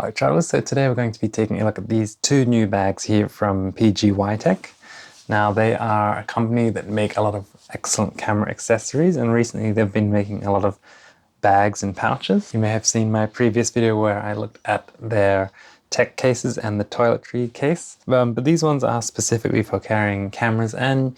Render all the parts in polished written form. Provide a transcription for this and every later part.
Hi travelers, so today we're going to be taking a look at these two new bags here from Pgytech. Now they are a company that make a lot of excellent camera accessories, and recently they've been making a lot of bags and pouches. You may have seen my previous video where I looked at their tech cases and the toiletry case, but these ones are specifically for carrying cameras and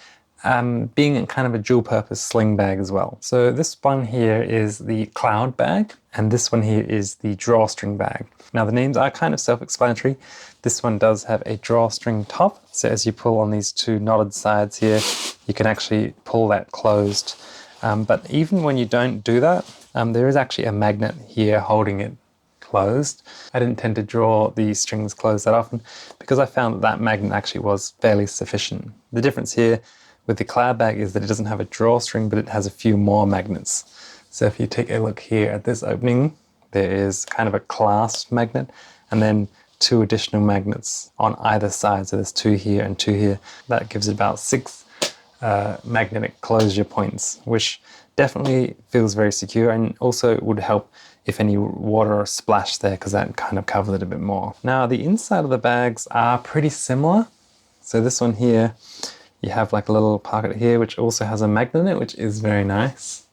being kind of a dual purpose sling bag as well. So this one here is the Cloud bag, and this one here is the Drawstring bag. Now the names are kind of self-explanatory. This one does have a drawstring top, so as you pull on these two knotted sides here, you can actually pull that closed. But even when you don't do that, there is actually a magnet here holding it closed. I didn't tend to draw the strings closed that often because I found that magnet actually was fairly sufficient. The difference here with the Cloud bag is that it doesn't have a drawstring, but it has a few more magnets. So if you take a look here at this opening, there is kind of a clasp magnet and then two additional magnets on either side. So there's two here and two here. That gives it about 6 magnetic closure points, which definitely feels very secure and also would help if any water splashed there, because that kind of covers it a bit more. Now the inside of the bags are pretty similar. So this one here, you have like a little pocket here which also has a magnet in it, which is very nice.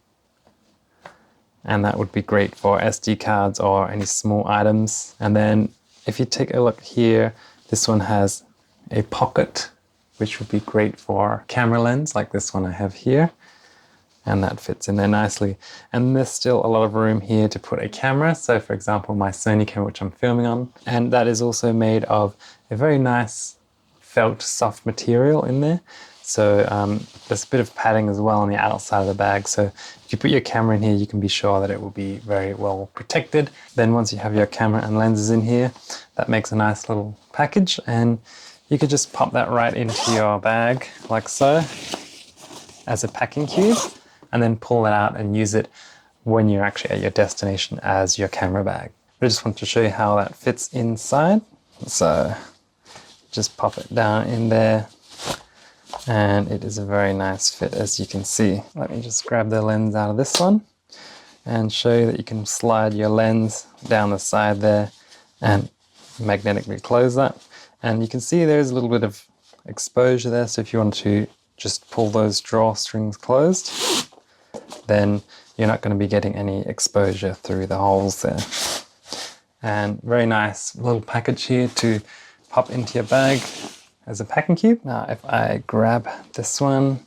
And that would be great for SD cards or any small items. And then if you take a look here, this one has a pocket, which would be great for camera lens like this one I have here. And that fits in there nicely. And there's still a lot of room here to put a camera. So for example, my Sony camera, which I'm filming on, and that is also made of a very nice felt soft material in there. So there's a bit of padding as well on the outside of the bag. So if you put your camera in here, you can be sure that it will be very well protected. Then once you have your camera and lenses in here, that makes a nice little package, and you could just pop that right into your bag like so as a packing cube, and then pull it out and use it when you're actually at your destination as your camera bag. I just want to show you how that fits inside. So just pop it down in there, and it is a very nice fit, as you can see. Let me just grab the lens out of this one and show you that you can slide your lens down the side there and magnetically close that. And you can see there's a little bit of exposure there, so if you want to just pull those drawstrings closed, then you're not going to be getting any exposure through the holes there. And very nice little package here to pop into your bag as a packing cube. Now if I grab this one,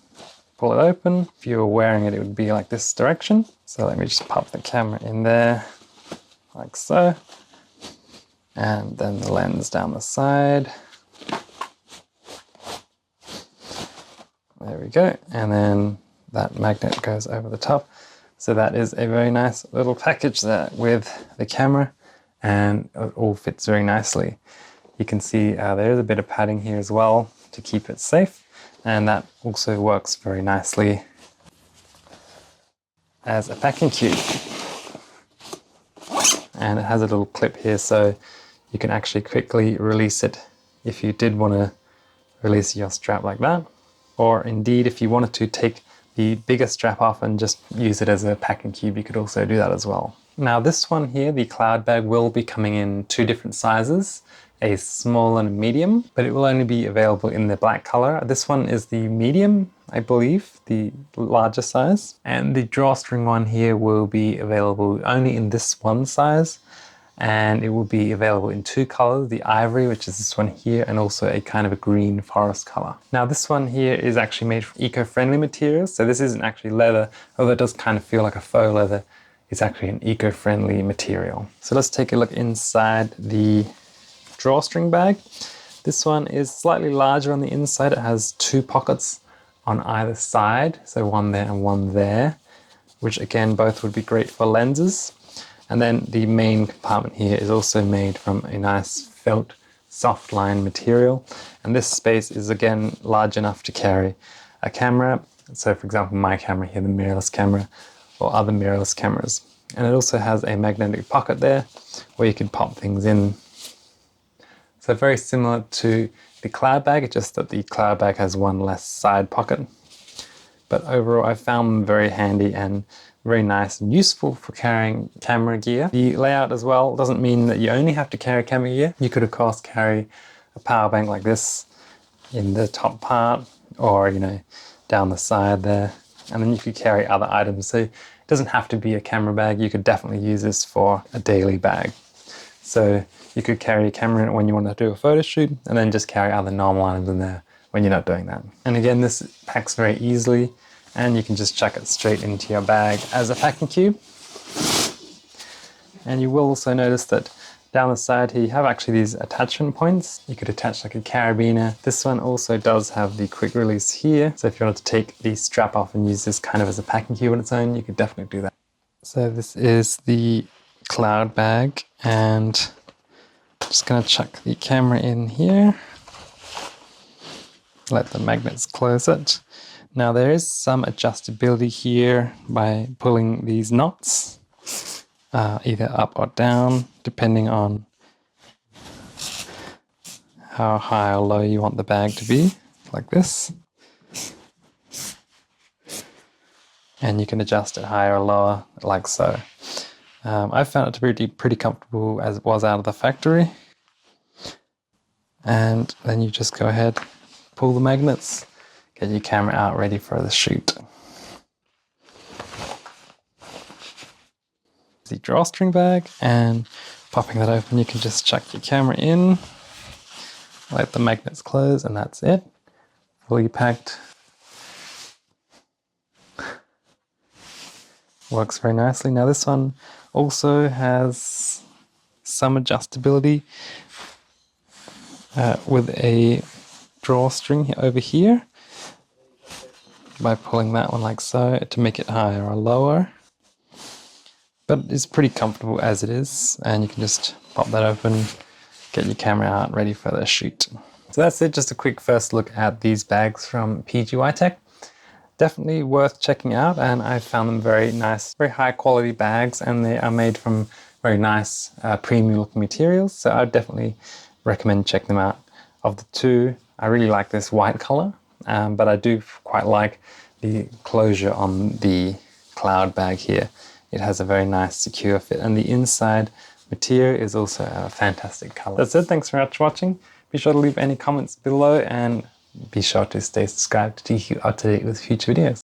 pull it open, if you were wearing it, it would be like this direction. So let me just pop the camera in there like so, and then the lens down the side. There we go, and then that magnet goes over the top. So that is a very nice little package there with the camera, and it all fits very nicely. You can see there is a bit of padding here as well to keep it safe, and that also works very nicely as a packing cube. And it has a little clip here, so you can actually quickly release it if you did want to release your strap like that. Or indeed, if you wanted to take the bigger strap off and just use it as a packing cube, you could also do that as well. Now this one here, the Cloud bag, will be coming in 2 different sizes, a small and a medium, but it will only be available in the black color. This one is the medium, I believe, the larger size. And the drawstring one here will be available only in this one size, and it will be available in 2 colors, the ivory, which is this one here, and also a kind of a green forest color. Now this one here is actually made from eco-friendly materials, so this isn't actually leather, although it does kind of feel like a faux leather. It's actually an eco-friendly material. So let's take a look inside the drawstring bag. This one is slightly larger on the inside. It has 2 pockets on either side, so one there and one there, which again both would be great for lenses. And then the main compartment here is also made from a nice felt soft line material, and this space is again large enough to carry a camera. So for example, my camera here, the mirrorless camera, or other mirrorless cameras. And it also has a magnetic pocket there where you can pop things in. So very similar to the Cloud bag, it's just that the Cloud bag has one less side pocket. But overall I found them very handy, and very nice and useful for carrying camera gear. The layout as well doesn't mean that you only have to carry camera gear. You could of course carry a power bank like this in the top part, or down the side there, and then you could carry other items. So it doesn't have to be a camera bag. You could definitely use this for a daily bag. So you could carry a camera in it when you want to do a photo shoot, and then just carry other normal items in there when you're not doing that. And again, this packs very easily, and you can just chuck it straight into your bag as a packing cube. And you will also notice that down the side here you have actually these attachment points. You could attach like a carabiner. This one also does have the quick release here. So if you wanted to take the strap off and use this kind of as a packing cube on its own, you could definitely do that. So this is the Cloud bag, and I'm just going to chuck the camera in here. Let the magnets close it. Now there is some adjustability here by pulling these knots, either up or down, depending on how high or low you want the bag to be, like this. And you can adjust it higher or lower, like so. I found it to be pretty comfortable as it was out of the factory. And then you just go ahead, pull the magnets, get your camera out ready for the shoot. The drawstring bag, and popping that open, you can just chuck your camera in, let the magnets close, and that's it. Fully packed. Works very nicely. Now this one also has some adjustability with a drawstring over here by pulling that one like so to make it higher or lower. But it's pretty comfortable as it is, and you can just pop that open, get your camera out ready for the shoot. So that's it, just a quick first look at these bags from Pgytech. Definitely worth checking out, and I found them very nice, very high quality bags, and they are made from very nice premium looking materials. So I'd definitely recommend checking them out. Of the two, I really like this white color, but I do quite like the closure on the Cloud bag here. It has a very nice secure fit, and the inside material is also a fantastic color. That's it, thanks very much for watching. Be sure to leave any comments below, and be sure to stay subscribed to keep up to date with future videos.